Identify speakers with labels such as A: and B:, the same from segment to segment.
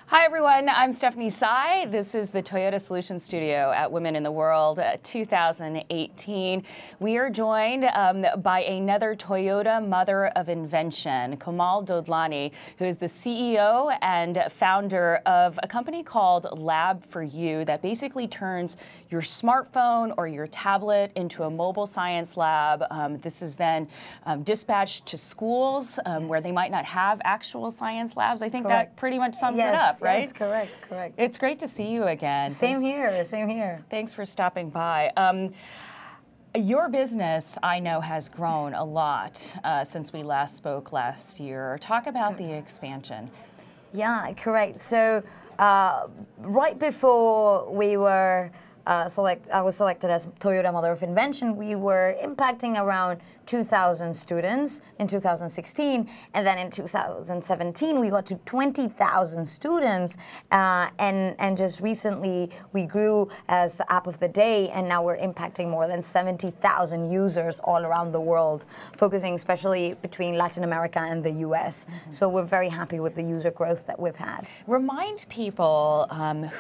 A: Hi everyone, I'm Stephanie Tsai. This is the Toyota Solutions Studio at Women in the World 2018. We are joined by another Toyota mother of invention, Komal Dadlani, who is the CEO and founder of a company called Lab4U that basically turns your smartphone or your tablet into a mobile science lab. This is then dispatched to schools where they might not have actual science labs. I think that pretty much sums it up. Right?
B: Yes, correct.
A: It's great to see you again.
B: Same here.
A: Thanks for stopping by. Your business, I know, has grown a lot since we last spoke last year. Talk about the expansion.
B: Yeah, correct. So right before we were I was selected as Toyota Mother of Invention, we were impacting around 2,000 students in 2016, and then in 2017 we got to 20,000 students, and just recently we grew as App of the Day, and now we're impacting more than 70,000 users all around the world, focusing especially between Latin America and the US. So we're very happy with the user growth that we've had.
A: Remind people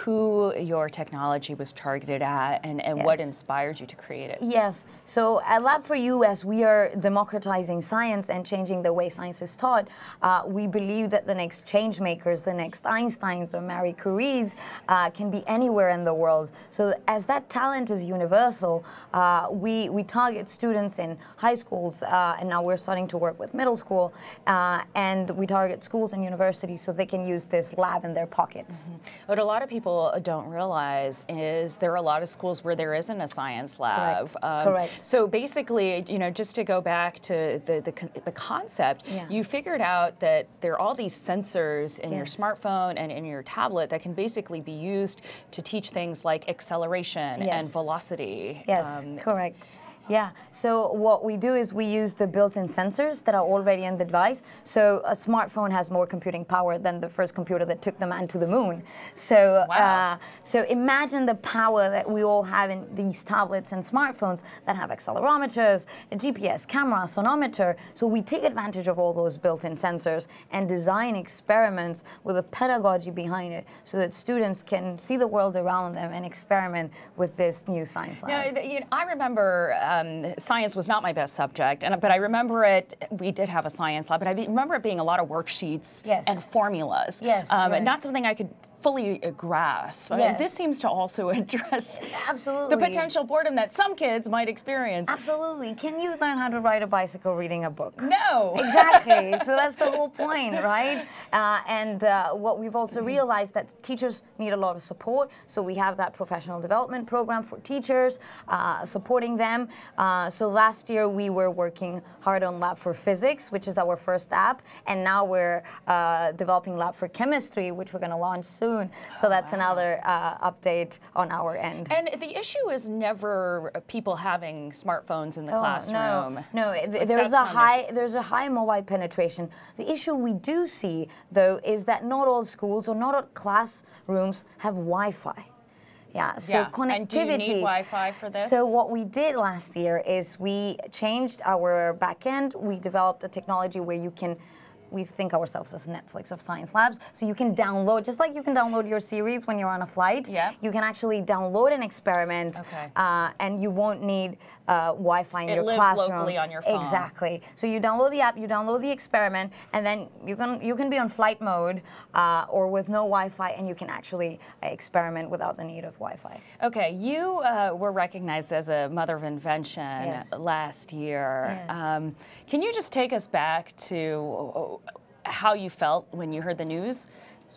A: who your technology was targeted at and what inspired you to create it.
B: Yes, so at Lab4U, as we are democratizing science and changing the way science is taught, we believe that the next change makers, the next Einsteins or Marie Curies can be anywhere in the world. So as that talent is universal, we target students in high schools, and now we're starting to work with middle school, and we target schools and universities so they can use this lab in their pockets.
A: What a lot of people don't realize is there are a lot of schools where there isn't a science lab.
B: Correct.
A: So basically, you know, just to go back to the concept, you figured out that there are all these sensors in your smartphone and in your tablet that can basically be used to teach things like acceleration and velocity.
B: Yes, correct. Yeah, so what we do is we use the built-in sensors that are already in the device. So a smartphone has more computing power than the first computer that took the man to the moon. So, so imagine the power that we all have in these tablets and smartphones that have accelerometers, a GPS, camera, sonometer. So we take advantage of all those built-in sensors and design experiments with a pedagogy behind it so that students can see the world around them and experiment with this new science lab.
A: Now, I remember science was not my best subject, but I remember it. We did have a science lab, but I remember it being a lot of worksheets and formulas. Not something I could fully grasp. I mean, this seems to also address the potential boredom that some kids might experience.
B: Absolutely. Can you learn how to ride a bicycle reading a book?
A: No.
B: Exactly. So that's the whole point, right? And what we've also realized that teachers need a lot of support. So we have that professional development program for teachers, supporting them. So last year we were working hard on Lab4Physics, which is our first app, and now we're developing Lab4Chemistry, which we're going to launch soon. So that's another update on our end.
A: And the issue is never people having smartphones in the classroom.
B: No, there's a high mobile penetration. The issue we do see, though, is that not all schools or not all classrooms have Wi-Fi. So connectivity.
A: And do you need Wi-Fi for this?
B: So what we did last year is we changed our backend. We developed a technology where we think ourselves as Netflix of science labs. So you can download, just like you can download your series when you're on a flight, you can actually download an experiment, and you won't need Wi-Fi in your classroom.
A: It lives locally on your phone.
B: Exactly. So you download the app, you download the experiment, and then you can be on flight mode or with no Wi-Fi, and you can actually experiment without the need of Wi-Fi.
A: Okay, you were recognized as a mother of invention last year. Can you just take us back to how you felt when you heard the news?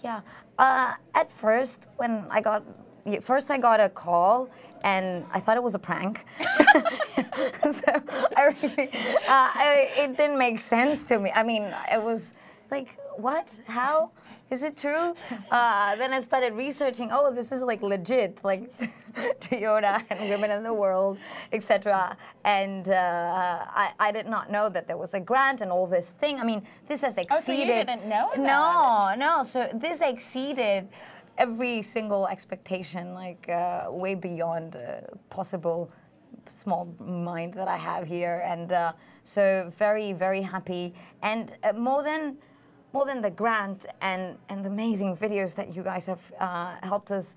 B: Yeah. At first, when I got a call, and I thought it was a prank. So it didn't make sense to me. I mean, it was like, what? How? Is it true? Then I started researching, oh, this is like legit, like Toyota and Women in the World, etc. And I did not know that there was a grant and all this thing. I mean, this has exceeded...
A: Oh, so you didn't know about it?
B: No. So this exceeded every single expectation, like way beyond possible small mind that I have here. And so very, very happy. And more than more than the grant and the amazing videos that you guys have helped us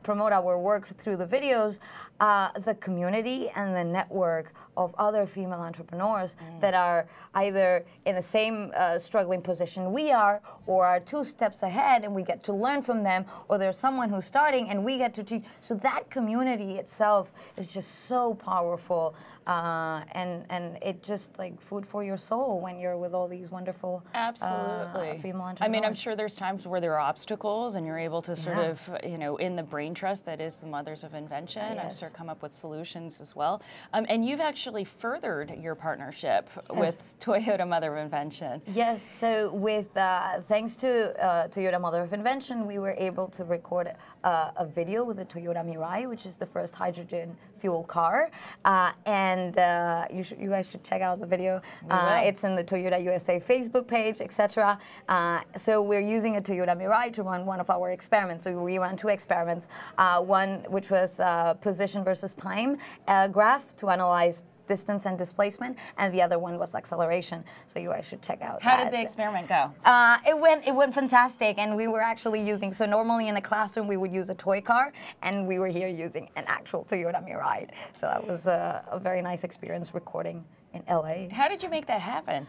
B: promote our work through the videos, the community and the network of other female entrepreneurs that are either in the same struggling position we are, or are 2 steps ahead, and we get to learn from them, or there's someone who's starting and we get to teach. So that community itself is just so powerful, and it just like food for your soul when you're with all these wonderful female entrepreneurs.
A: I mean, I'm sure there's times where there are obstacles and you're able to sort of, you know, in the brain trust that is the Mothers of Invention, I'm sure come up with solutions as well. And you've actually furthered your partnership with Toyota Mother of Invention.
B: Yes, so with thanks to Toyota Mother of Invention, we were able to record a video with the Toyota Mirai, which is the first hydrogen fuel car, and you guys should check out the video. It's in the Toyota USA Facebook page, etc. So we're using a Toyota Mirai to run one of our experiments. So we ran 2 experiments, one which was position versus time graph to analyze distance and displacement, and the other one was acceleration. So you guys should check out.
A: How did the experiment go?
B: It went fantastic, and we were actually using, so normally in the classroom we would use a toy car, and we were here using an actual Toyota Mirai. So that was a very nice experience recording in LA.
A: How did you make that happen?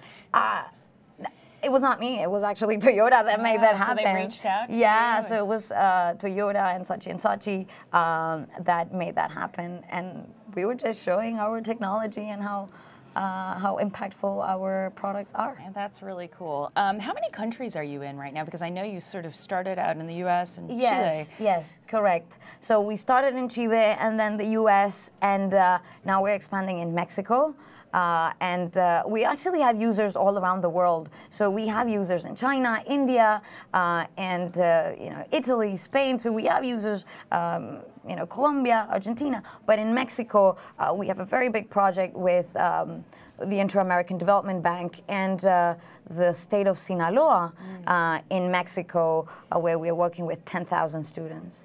B: It was not me. It was actually Toyota that made that happen.
A: So they reached out to
B: you?
A: So
B: it was Toyota and Sachi that made that happen, and we were just showing our technology and how impactful our products are.
A: And that's really cool. How many countries are you in right now? Because I know you sort of started out in the U.S. and Chile.
B: Yes, correct. So we started in Chile and then the U.S. and now we're expanding in Mexico. We actually have users all around the world. So we have users in China, India, and you know, Italy, Spain. So we have users, you know, Colombia, Argentina. But in Mexico, we have a very big project with the Inter-American Development Bank and the state of Sinaloa in Mexico, where we are working with 10,000 students.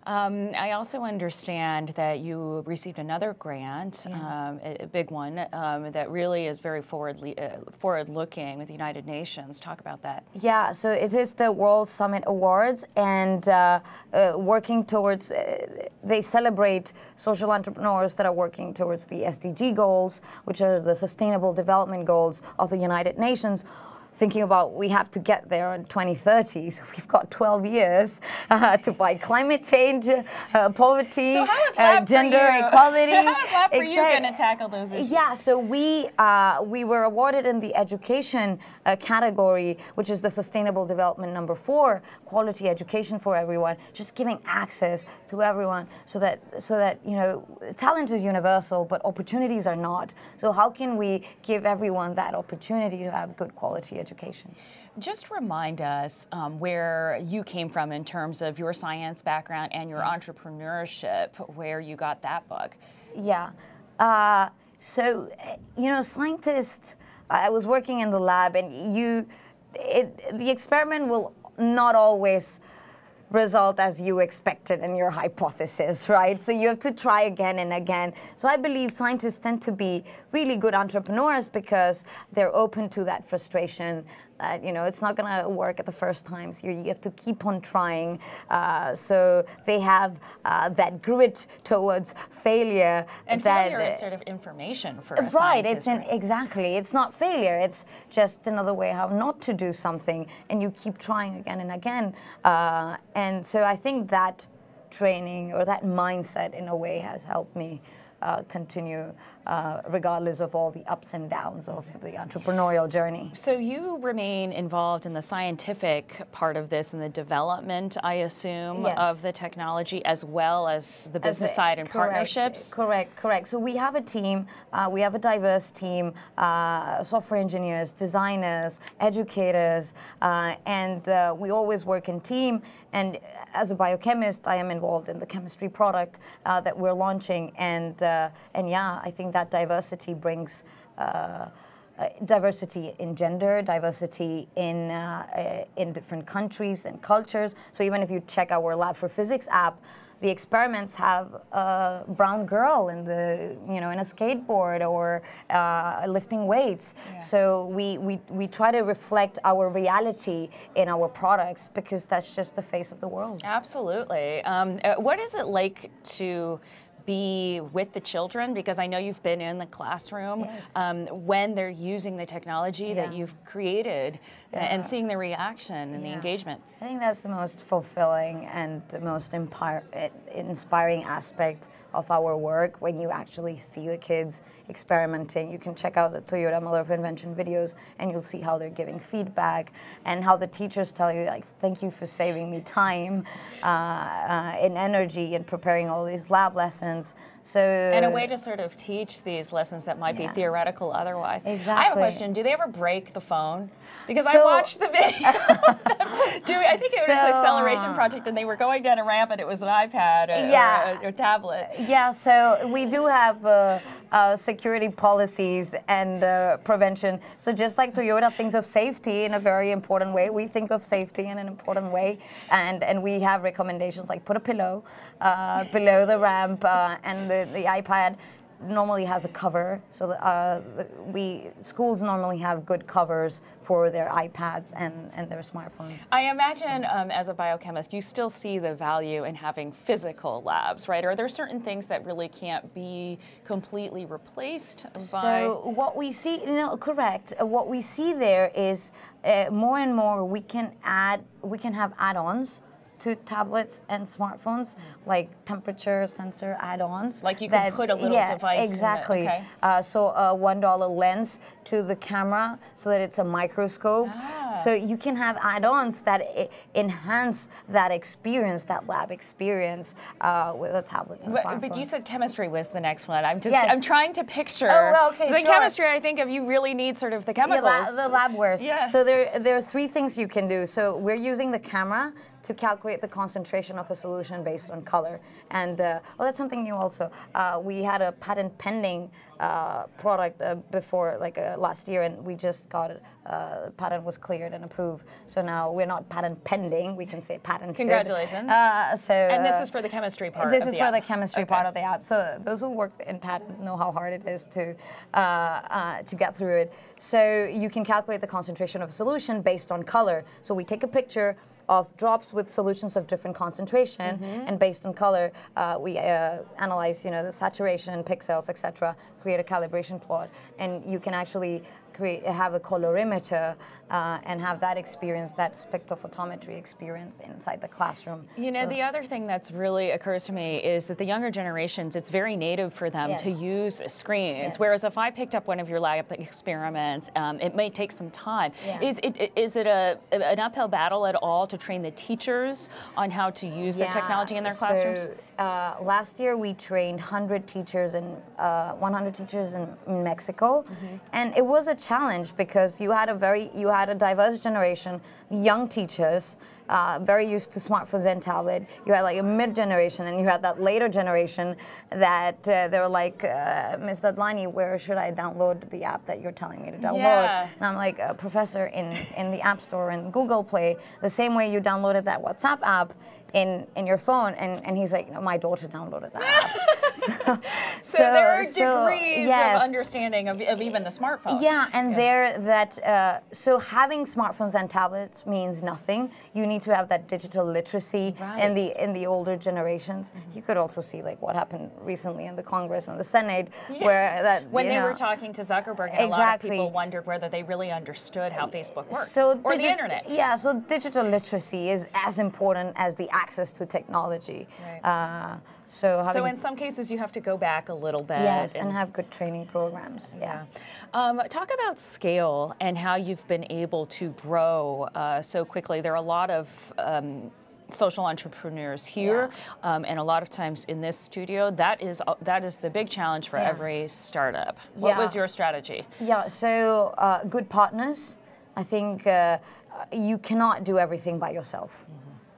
A: I also understand that you received another grant, a big one, that really is very forward-looking with the United Nations. Talk about that.
B: Yeah, so it is the World Summit Awards, and working towards, they celebrate social entrepreneurs that are working towards the SDG goals, which are the Sustainable Development Goals of the United Nations. Thinking about we have to get there in 2030, so we've got 12 years to fight climate change, poverty, gender equality.
A: How is that for you going to tackle those issues?
B: Yeah, so we were awarded in the education category, which is the Sustainable Development number 4, quality education for everyone, just giving access to everyone, so that you know, talent is universal, but opportunities are not. So how can we give everyone that opportunity to have good quality education?
A: Just remind us where you came from in terms of your science background and your entrepreneurship, where you got that bug.
B: Yeah. So, you know, scientists, I was working in the lab, and the experiment will not always result as you expected in your hypothesis, right? So you have to try again and again. So I believe scientists tend to be really good entrepreneurs because they're open to that frustration. You know, it's not going to work at the first time, so you have to keep on trying. So they have that grit towards failure.
A: And failure is sort of information for a
B: scientist.
A: Right,
B: exactly. It's not failure. It's just another way how not to do something, and you keep trying again and again. And so I think that training or that mindset, in a way, has helped me continue regardless of all the ups and downs of the entrepreneurial journey.
A: So you remain involved in the scientific part of this and the development, I assume, of the technology, as well as the business side and partnerships?
B: Correct. So we have a team, we have a diverse team, software engineers, designers, educators, and we always work in team. And as a biochemist, I am involved in the chemistry product that we're launching, and yeah, I think that diversity brings diversity in gender, diversity in different countries and cultures. So even if you check our Lab for Physics app, the experiments have a brown girl in the, in a skateboard or lifting weights. Yeah. So we try to reflect our reality in our products because that's just the face of the world.
A: Absolutely. What is it like to be with the children, because I know you've been in the classroom, yes. When they're using the technology that you've created and seeing the reaction and the engagement?
B: I think that's the most fulfilling and the most inspiring aspect of our work, when you actually see the kids experimenting. You can check out the Toyota Mother of Invention videos and you'll see how they're giving feedback and how the teachers tell you, like, thank you for saving me time and energy in preparing all these lab lessons. So,
A: and a way to sort of teach these lessons that might be theoretical otherwise.
B: Exactly.
A: I have a question. Do they ever break the phone? Because I watched the video of them I think it was an acceleration project, and they were going down a ramp, and it was an iPad or a tablet.
B: Yeah, so we do have security policies and prevention. So just like Toyota thinks of safety in a very important way, we think of safety in an important way, and we have recommendations like put a pillow below the ramp, and the iPad normally has a cover, so schools normally have good covers for their iPads and their smartphones.
A: I imagine as a biochemist, you still see the value in having physical labs, right? Are there certain things that really can't be completely replaced by?
B: So what we see, correct. What we see there is more and more we can have add-ons to tablets and smartphones, like temperature sensor add-ons.
A: Like you can put a little device
B: exactly.
A: in it. Okay.
B: So a $1 lens to the camera so that it's a microscope. So you can have add-ons that enhance that experience, that lab experience with the tablets and smartphones.
A: But you said chemistry was the next one. I'm trying to picture.
B: Oh, well, okay,
A: the chemistry, I think of, you really need sort of the chemicals.
B: The labwares.
A: Yeah.
B: So there are 3 things you can do. So we're using the camera to calculate the concentration of a solution based on color. And that's something new also. We had a patent pending product before, last year, and we just got it. Patent was cleared and approved. So now we're not patent pending, we can say patented.
A: Congratulations.
B: And
A: this is for the chemistry part
B: This is for the chemistry part of the app. So those who work in patents know how hard it is to get through it. So you can calculate the concentration of a solution based on color. So we take a picture of drops with solutions of different concentration, and based on color, we analyze, the saturation, pixels, etc., create a calibration plot, and you can actually have a colorimeter and have that experience, that spectrophotometry experience inside the classroom.
A: The other thing that's really occurs to me is that the younger generations, it's very native for them to use screens, whereas if I picked up one of your lab experiments, it may take some time. Is it an uphill battle at all to train the teachers on how to use the technology in their classrooms?
B: So, last year we trained 100 teachers in 100 teachers in Mexico, and it was a challenge because you had a diverse generation, young teachers, very used to smartphones and tablet. You had like a mid-generation, and you had that later generation that they were like, Ms. Dadlani, where should I download the app that you're telling me to download? And I'm like, Professor, in the App Store and Google Play, the same way you downloaded that WhatsApp app in your phone, and he's like, no, my daughter downloaded that app.
A: So there are degrees of understanding of even the smartphone.
B: And so having smartphones and tablets means nothing. You need to have that digital literacy in the older generations. You could also see like what happened recently in the Congress and the Senate, where when
A: they were talking to Zuckerberg, and a lot of people wondered whether they really understood how Facebook works, or the internet.
B: Yeah, so digital literacy is as important as the access to technology. So
A: in some cases you have to go back a little bit.
B: Yes, and have good training programs.
A: Talk about scale and how you've been able to grow so quickly. There are a lot of social entrepreneurs here, and a lot of times in this studio, that is the big challenge for every startup. What was your strategy?
B: So good partners. I think you cannot do everything by yourself.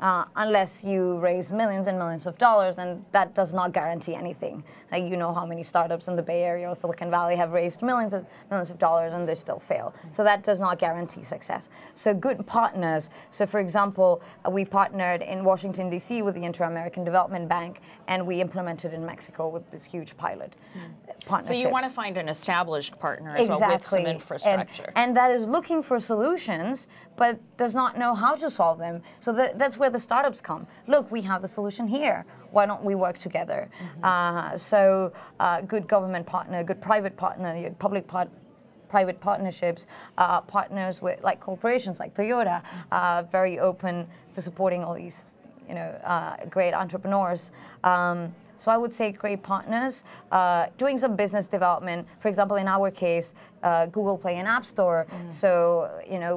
B: unless you raise millions and millions of dollars, and that does not guarantee anything. Like, you know how many startups in the Bay Area or Silicon Valley have raised millions of dollars and they still fail. So that does not guarantee success. So good partners. So for example, we partnered in Washington, D.C. with the Inter-American Development Bank, and we implemented in Mexico with this huge pilot partnership.
A: So you want to find an established partner as well with some infrastructure.
B: And that is looking for solutions, but does not know how to solve them. So that's where the startups come. Look, we have the solution here. Why don't we work together? Good government partner, good private partner, private partnerships, partners with like corporations like Toyota, very open to supporting all these, great entrepreneurs. So I would say great partners, doing some business development. For example, in our case, Google Play and App Store. So,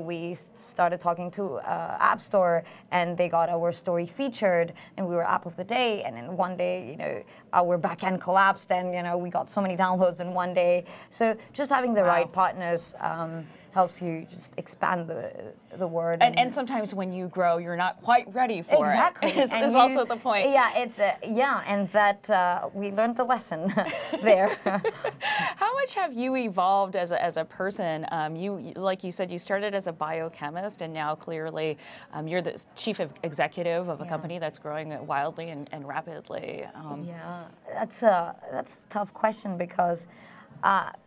B: we started talking to App Store, and they got our story featured, and we were App of the Day. And then one day, our backend collapsed, and we got so many downloads in one day. So just having the right partners helps you just expand the word.
A: And sometimes when you grow, you're not quite ready for
B: exactly.
A: it. Is also the point.
B: Yeah, and that we learned the lesson there.
A: How much have you evolved as a person? Like you said, you started as a biochemist, and now clearly you're the chief executive of a company that's growing wildly and rapidly.
B: That's a tough question because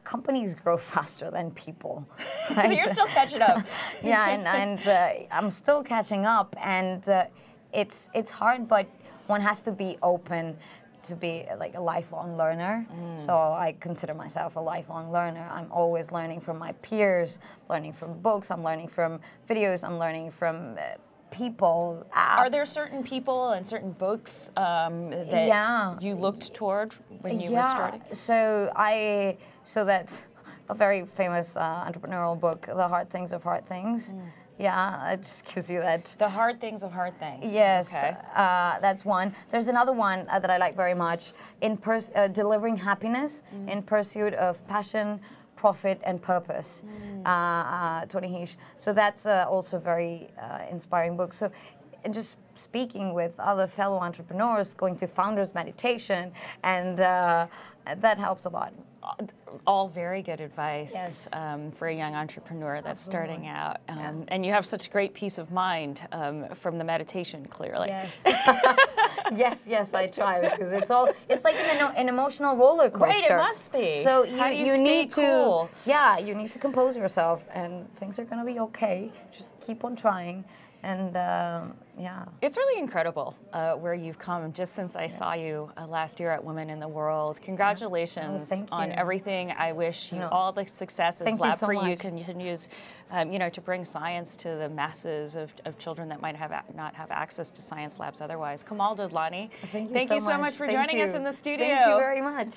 B: companies grow faster than people. Right?
A: So you're still catching up.
B: Yeah, and I'm still catching up, and it's hard, but one has to be open to be like a lifelong learner. So I consider myself a lifelong learner. I'm always learning from my peers, learning from books, I'm learning from videos, I'm learning from people, apps.
A: Are there certain people and certain books that you looked toward when you were starting?
B: So that's a very famous entrepreneurial book, The Hard Things of Hard Things. Yeah, it just gives you that.
A: The Hard Things of Hard Things.
B: Yes,
A: okay.
B: That's one. There's another one that I like very much, Delivering Happiness in Pursuit of Passion, Profit and Purpose, Tony Heesh. So that's also a very inspiring book. So just speaking with other fellow entrepreneurs, going to Founders Meditation, and that helps a lot.
A: All very good advice for a young entrepreneur that's starting out. And you have such great peace of mind from the meditation, clearly.
B: Yes. yes, I try, because it's like an emotional roller coaster.
A: Right, it must be.
B: So
A: How do you need cool?
B: You need to compose yourself, and things are going to be okay. Just keep on trying. And
A: it's really incredible where you've come just since I saw you last year at Women in the World. Congratulations on everything. I wish you all the success as Lab for You continues, to bring science to the masses of children that might not have access to science labs otherwise. Komal Dadlani, thank you so much for joining us in the studio.
B: Thank you very much.